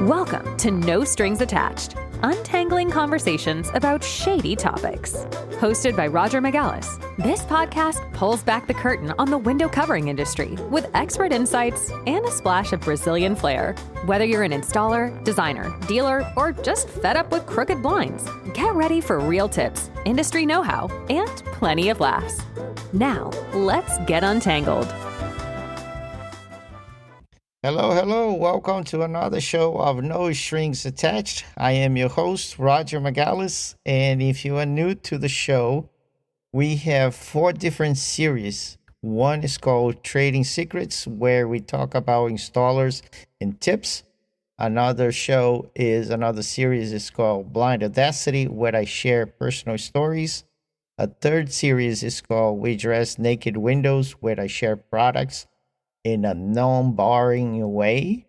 Welcome to No Strings Attached, untangling conversations about shady topics. Hosted by Roger Magalhães, this podcast pulls back the curtain on the window covering industry with expert insights and a splash of Brazilian flair. Whether you're an installer, designer, dealer, or just fed up with crooked blinds, get ready for real tips, industry know-how, and plenty of laughs. Now, let's get untangled. Hello. Welcome to another show of No Strings Attached. I am your host, Roger Magalhães, and if you are new to the show, we have 4 different series. One is called Trading Secrets, where we talk about installers and tips. Another series is called Blind Audacity, where I share personal stories. A third series is called We Dress Naked Windows, where I share products in a non-boring way.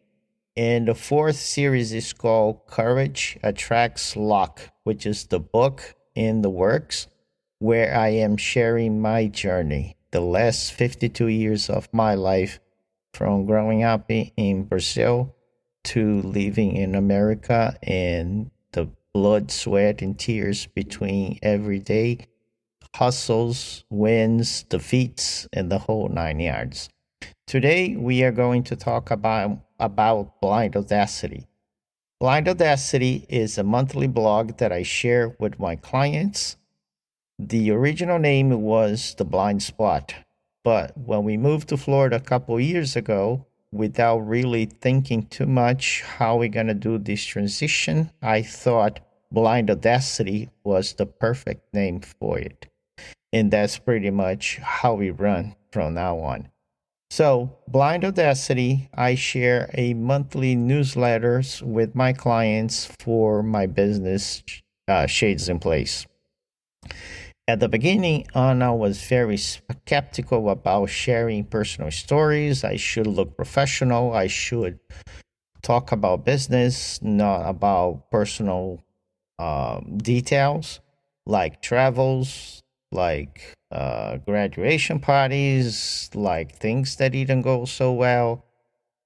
And the 4th series is called Courage Attracts Luck, which is the book in the works, where I am sharing my journey, the last 52 years of my life, from growing up in Brazil to living in America, and the blood, sweat, and tears between everyday hustles, wins, defeats, and the whole 9 yards. Today, we are going to talk about Blind Audacity. Blind Audacity is a monthly blog that I share with my clients. The original name was The Blind Spot, but when we moved to Florida a couple years ago, without really thinking too much how we're going to do this transition, I thought Blind Audacity was the perfect name for it. And that's pretty much how we run from now on. So, Blind Audacity, I share a monthly newsletters with my clients for my business, Shades in Place. At the beginning, Anna was very skeptical about sharing personal stories. I should look professional. I should talk about business, not about personal details like travels, like graduation parties, like things that didn't go so well.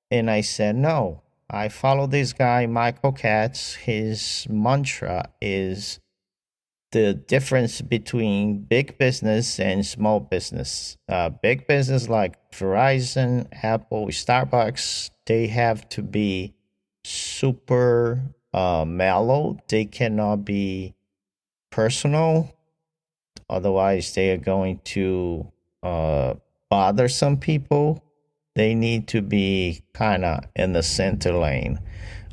And I said, no, I follow this guy, Michael Katz. His mantra is the difference between big business and small business. Big business like Verizon, Apple, Starbucks, they have to be super mellow. They cannot be personal. Otherwise, they are going to bother some people. They need to be kind of in the center lane.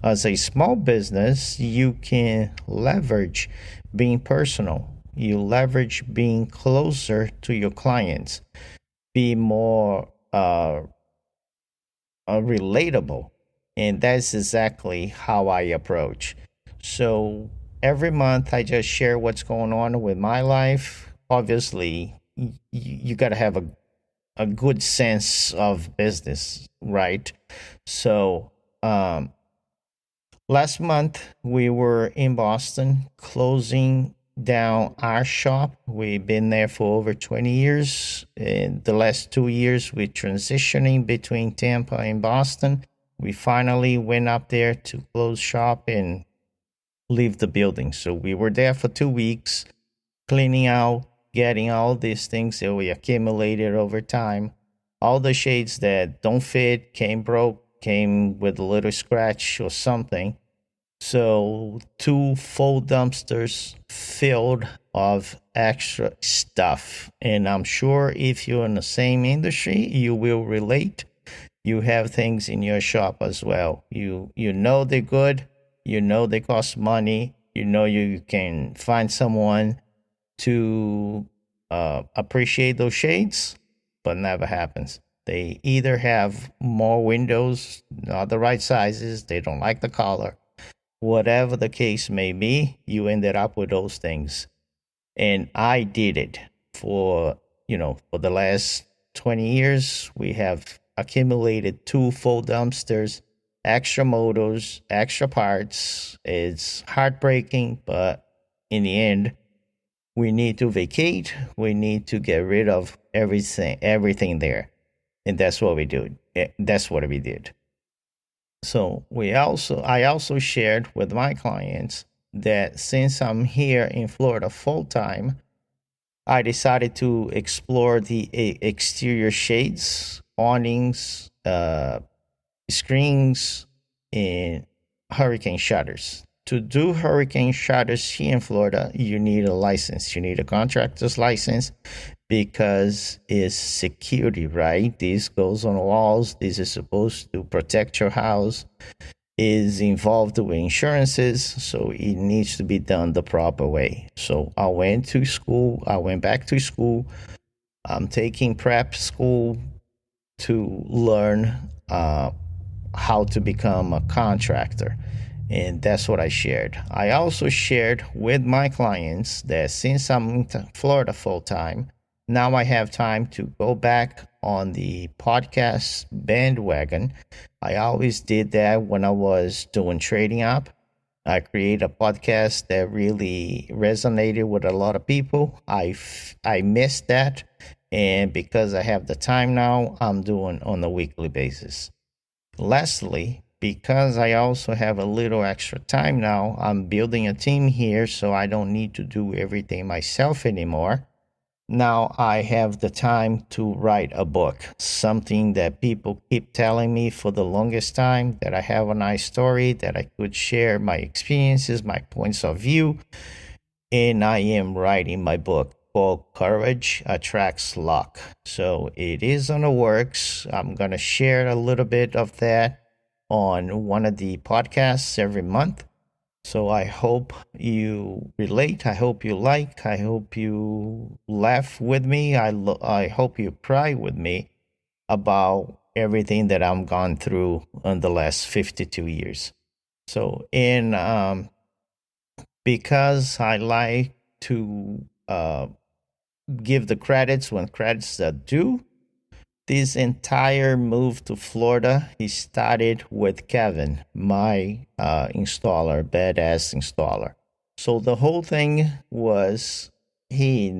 As a small business, you can leverage being personal. You leverage being closer to your clients. Be more relatable. And that's exactly how I approach. So every month, I just share what's going on with my life. Obviously, you got to have a good sense of business, right? So last month, we were in Boston closing down our shop. We've been there for over 20 years. In the last 2 years, we're transitioning between Tampa and Boston. We finally went up there to close shop and leave the building. So we were there for 2 weeks, cleaning out, getting all these things that we accumulated over time. All the shades that don't fit, came with a little scratch or something. So 2 full dumpsters filled of extra stuff. And I'm sure if you're in the same industry, you will relate. You have things in your shop as well. You know they're good. You know they cost money. You know you can find someone to appreciate those shades, but never happens. They either have more windows, not the right sizes, they don't like the color. Whatever the case may be, you ended up with those things. And I did it for the last 20 years. We have accumulated 2 full dumpsters, extra motors, extra parts. It's heartbreaking, but in the end, we need to vacate. We need to get rid of everything there. And that's what we do. That's what we did. So I also shared with my clients that since I'm here in Florida full time, I decided to explore the exterior shades, awnings, screens, and hurricane shutters. To do hurricane shutters here in Florida, you need a license. You need a contractor's license because it's security, right? This goes on walls. This is supposed to protect your house. Is involved with insurances, so it needs to be done the proper way. So I went to school. I went back to school. I'm taking prep school to learn how to become a contractor. And that's what I shared. I also shared with my clients that since I'm in Florida full time, now I have time to go back on the podcast bandwagon. I always did that when I was doing trading app. I created a podcast that really resonated with a lot of people. I missed that, and because I have the time now, I'm doing on a weekly basis. Lastly, because I also have a little extra time now, I'm building a team here so I don't need to do everything myself anymore. Now I have the time to write a book, something that people keep telling me for the longest time, that I have a nice story, that I could share my experiences, my points of view. And I am writing my book called Courage Attracts Luck. So it is on the works. I'm going to share a little bit of that on one of the podcasts every month. So I hope you relate. I hope you like. I hope you laugh with me. I hope you cry with me about everything that I'm gone through in the last 52 years. So because I like to give the credits when credits are due, this entire move to Florida, he started with Kevin, my installer, badass installer. So the whole thing was he's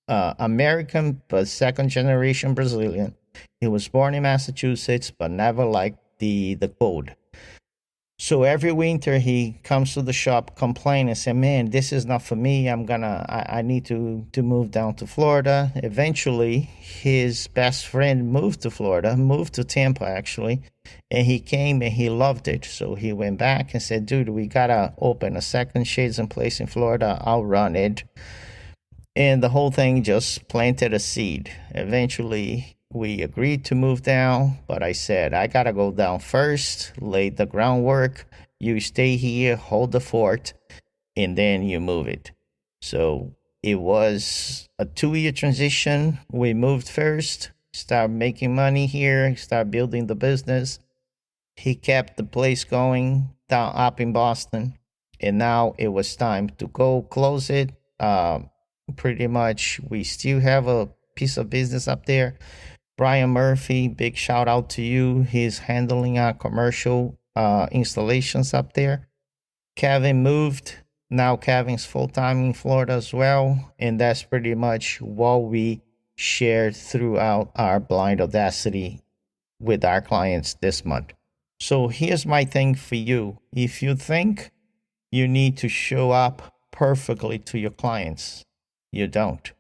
American but second generation Brazilian. He was born in Massachusetts but never liked the cold. So every winter he comes to the shop complaining and say, man, this is not for me. I need to move down to Florida. Eventually his best friend moved to Florida, moved to Tampa actually, and he came and he loved it. So he went back and said, dude, we gotta open a second shades and place in Florida. I'll run it. And the whole thing just planted a seed. Eventually we agreed to move down, but I said, I gotta go down first, lay the groundwork. You stay here, hold the fort, and then you move it. So it was a 2-year transition. We moved first, start making money here, start building the business. He kept the place going down up in Boston, and now it was time to go close it. Pretty much, we still have a piece of business up there. Brian Murphy, big shout out to you. He's handling our commercial installations up there. Kevin moved. Now Kevin's full time in Florida as well. And that's pretty much what we shared throughout our Blind Audacity with our clients this month. So here's my thing for you. If you think you need to show up perfectly to your clients, you don't.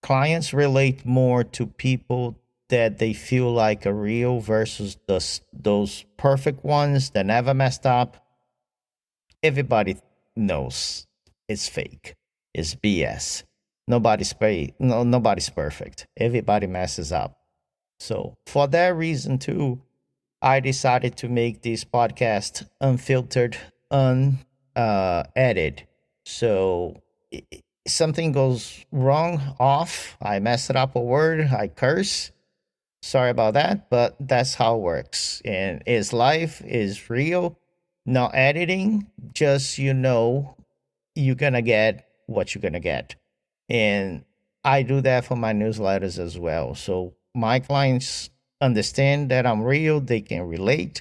Clients relate more to people that they feel like are real versus those perfect ones that never messed up. Everybody knows it's fake. It's BS. Nobody's perfect. Everybody messes up. So for that reason too, I decided to make this podcast unfiltered, unedited. So something goes wrong, off, I mess it up a word, I curse. Sorry about that, but that's how it works. And is life is real, not editing, just you're gonna get what you're gonna get. And I do that for my newsletters as well. So my clients understand that I'm real, they can relate.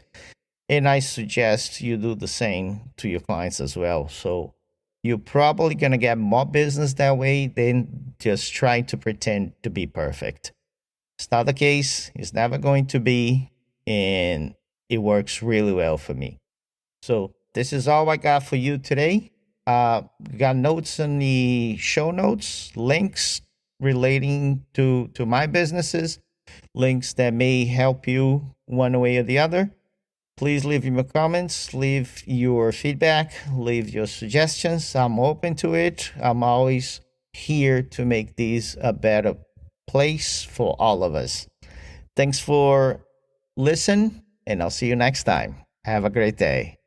And I suggest you do the same to your clients as well. So you're probably going to get more business that way than just trying to pretend to be perfect. It's not the case. It's never going to be. and it works really well for me. So this is all I got for you today. We got notes in the show notes, links relating to my businesses, links that may help you one way or the other. Please leave your comments, leave your feedback, leave your suggestions. I'm open to it. I'm always here to make these a better place for all of us. Thanks for listening, and I'll see you next time. Have a great day.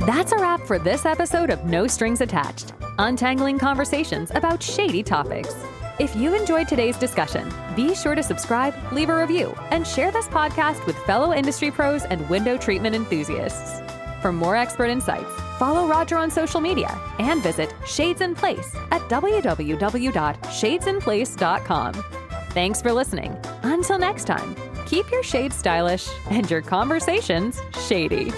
That's a wrap for this episode of No Strings Attached, untangling conversations about shady topics. If you enjoyed today's discussion, be sure to subscribe, leave a review, and share this podcast with fellow industry pros and window treatment enthusiasts. For more expert insights, follow Roger on social media and visit Shades in Place at www.shadesinplace.com. Thanks for listening. Until next time, keep your shades stylish and your conversations shady.